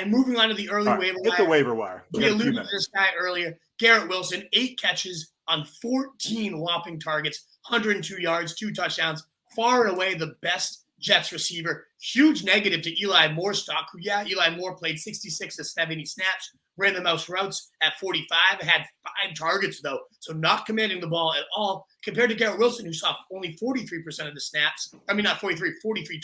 Moving on to the early waiver wire. Hit the waiver wire. We alluded to this guy earlier. Garrett Wilson, 8 catches on 14 whopping targets, 102 yards, 2 touchdowns. Far and away the best Jets receiver. Huge negative to Eli Mostert, who, Eli Moore played 66 to 70 snaps, ran the most routes at 45, had 5 targets, though, so not commanding the ball at all, compared to Garrett Wilson, who saw only 43% of the snaps. I mean, not 43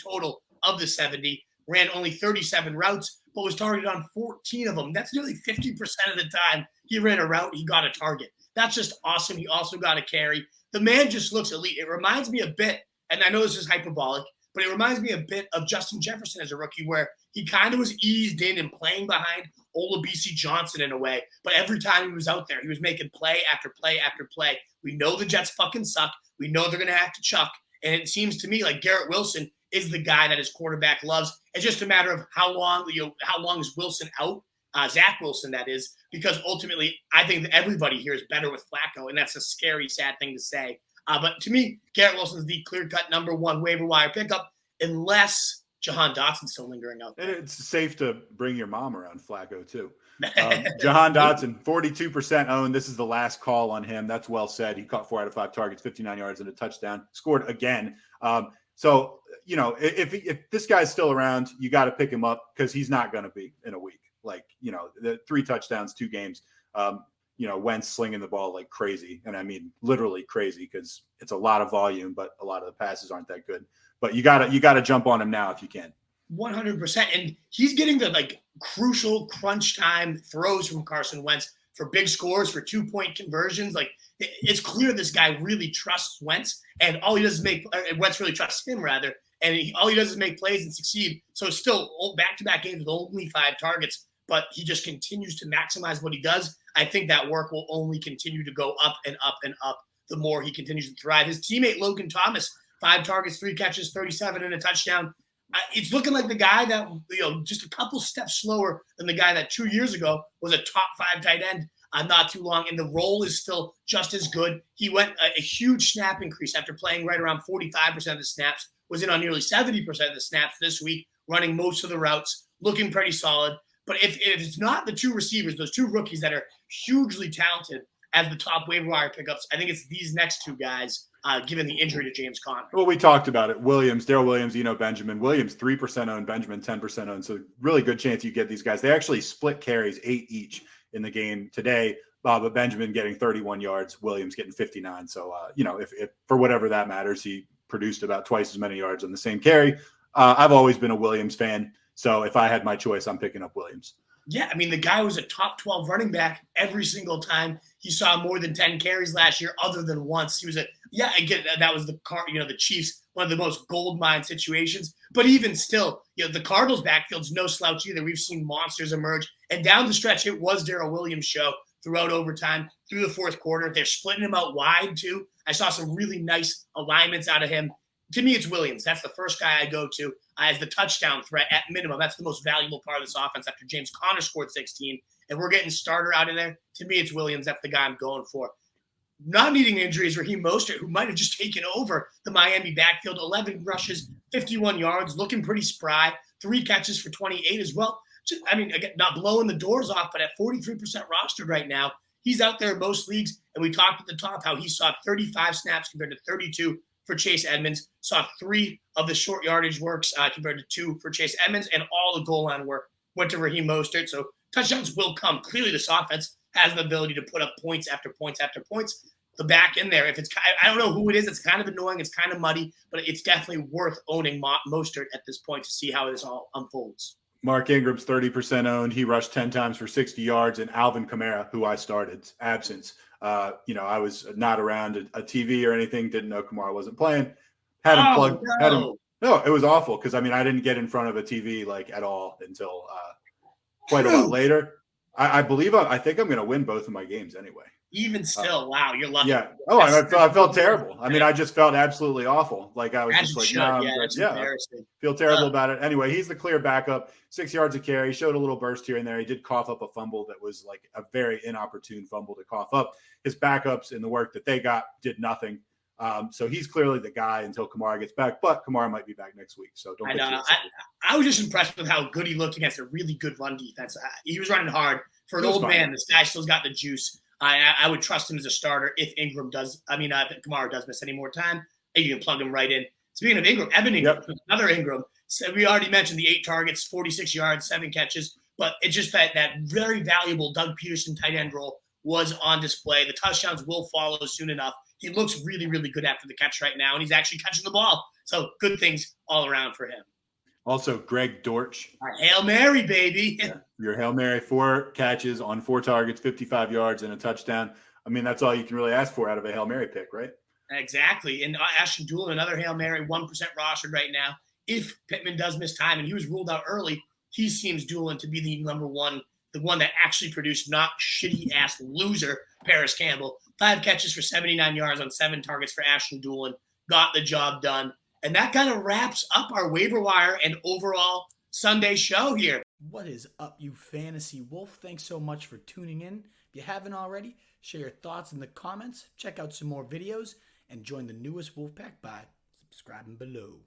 total of the 70, ran only 37 routes, but was targeted on 14 of them. That's nearly 50% of the time he ran a route, he got a target. That's just awesome. He also got a carry. The man just looks elite. It reminds me a bit, and I know this is hyperbolic, but it reminds me a bit of Justin Jefferson as a rookie, where he kind of was eased in and playing behind Olabisi Johnson in a way. But every time he was out there, he was making play after play after play. We know the Jets fucking suck. We know they're going to have to chuck. And it seems to me like Garrett Wilson is the guy that his quarterback loves. It's just a matter of how long is Wilson out, Zach Wilson, that is, because ultimately I think that everybody here is better with Flacco, and that's a scary, sad thing to say. But to me, Garrett Wilson is the clear-cut number 1 waiver wire pickup, unless Jahan Dotson's still lingering out there. And it's safe to bring your mom around Flacco, too. Jahan Dotson, 42% owned. This is the last call on him. That's well said. He caught 4 out of 5 targets, 59 yards, and a touchdown. Scored again. So, if this guy's still around, you got to pick him up because he's not going to be in a week. Like, the 3 touchdowns, 2 games. Wentz slinging the ball like crazy. And I mean, literally crazy, because it's a lot of volume, but a lot of the passes aren't that good. But you gotta jump on him now if you can. 100%. And he's getting the crucial crunch time throws from Carson Wentz for big scores, for 2-point conversions. Like, it's clear this guy really trusts Wentz, and all he does is Wentz really trusts him, rather. And all he does is make plays and succeed. So still back-to-back games with only 5 targets, but he just continues to maximize what he does. I think that work will only continue to go up and up and up the more he continues to thrive. His teammate, Logan Thomas, 5 targets, 3 catches, 37 and a touchdown. It's looking like the guy that, just a couple steps slower than the guy that 2 years ago was a top 5 tight end not too long, and the role is still just as good. He went a huge snap increase after playing right around 45% of the snaps, was in on nearly 70% of the snaps this week, running most of the routes, looking pretty solid. But if it's not the 2 receivers, those 2 rookies that are hugely talented as the top waiver wire pickups, I think it's these next 2 guys, given the injury to James Conner. Well, we talked about it. Williams, Darrel Williams, Eno Benjamin. Williams, 3% owned, Benjamin, 10% owned. So really good chance you get these guys. They actually split carries, 8 each in the game today. But Benjamin getting 31 yards, Williams getting 59. So, if for whatever that matters, he produced about twice as many yards on the same carry. I've always been a Williams fan. So if I had my choice, I'm picking up Williams. Yeah, I mean, the guy was a top 12 running back every single time he saw more than 10 carries last year, other than once. He was again, that was the Chiefs, one of the most gold mine situations. But even still, the Cardinals backfield's no slouch either. We've seen monsters emerge. And down the stretch, it was Daryl Williams' show throughout overtime, through the 4th quarter. They're splitting him out wide, too. I saw some really nice alignments out of him. To me, it's Williams. That's the first guy I go to as the touchdown threat at minimum. That's the most valuable part of this offense after James Conner scored 16. And we're getting starter out of there. To me, it's Williams. That's the guy I'm going for. Not needing injuries, Raheem Mostert, who might have just taken over the Miami backfield. 11 rushes, 51 yards, looking pretty spry. 3 catches for 28 as well. Again, not blowing the doors off, but at 43% rostered right now. He's out there in most leagues. And we talked at the top how he saw 35 snaps compared to 32 for Chase Edmonds, saw 3 of the short yardage works compared to 2 for Chase Edmonds, and all the goal line work went to Raheem Mostert. So touchdowns will come. Clearly, this offense has the ability to put up points after points after points. The back in there, I don't know who it is. It's kind of annoying. It's kind of muddy, but it's definitely worth owning Mostert at this point to see how this all unfolds. Mark Ingram's 30% owned. He rushed 10 times for 60 yards, and Alvin Kamara, who I started, absence. I was not around a TV or anything. Didn't know Kamara wasn't playing. Had him plugged. No, it was awful because I didn't get in front of a TV at all until quite a while later. I think I'm going to win both of my games anyway. Even still, wow, you're lucky. Yeah. Oh, I felt terrible. I just felt absolutely awful. I was just like, embarrassing. Feel terrible about it. Anyway, he's the clear backup. 6 yards of carry. Showed a little burst here and there. He did cough up a fumble that was a very inopportune fumble to cough up. His backups in the work that they got did nothing. So he's clearly the guy until Kamara gets back, but Kamara might be back next week. So don't get too excited. I was just impressed with how good he looked against a really good run defense. He was running hard. For an old man, this guy still's got the juice. I would trust him as a starter if Kamara does miss any more time. You can plug him right in. Speaking of Ingram, Evan Ingram, another Ingram. So we already mentioned the 8 targets, 46 yards, 7 catches, but it's just that very valuable Doug Peterson tight end role was on display. The touchdowns will follow soon enough. He looks really, really good after the catch right now, and he's actually catching the ball. So good things all around for him. Also, Greg Dortch. Hail Mary, baby. Yeah. Your Hail Mary, 4 catches on 4 targets, 55 yards, and a touchdown. I mean, that's all you can really ask for out of a Hail Mary pick, right? Exactly. And Ashton Doolin, another Hail Mary, 1% rostered right now. If Pittman does miss time, and he was ruled out early, he seems Doolin to be the number one, the one that actually produced, not shitty-ass loser Paris Campbell. 5 catches for 79 yards on 7 targets for Ashton Doolin. Got the job done. And that kind of wraps up our waiver wire and overall Sunday show here. What is up, you fantasy wolf? Thanks so much for tuning in. If you haven't already, share your thoughts in the comments, check out some more videos, and join the newest Wolfpack by subscribing below.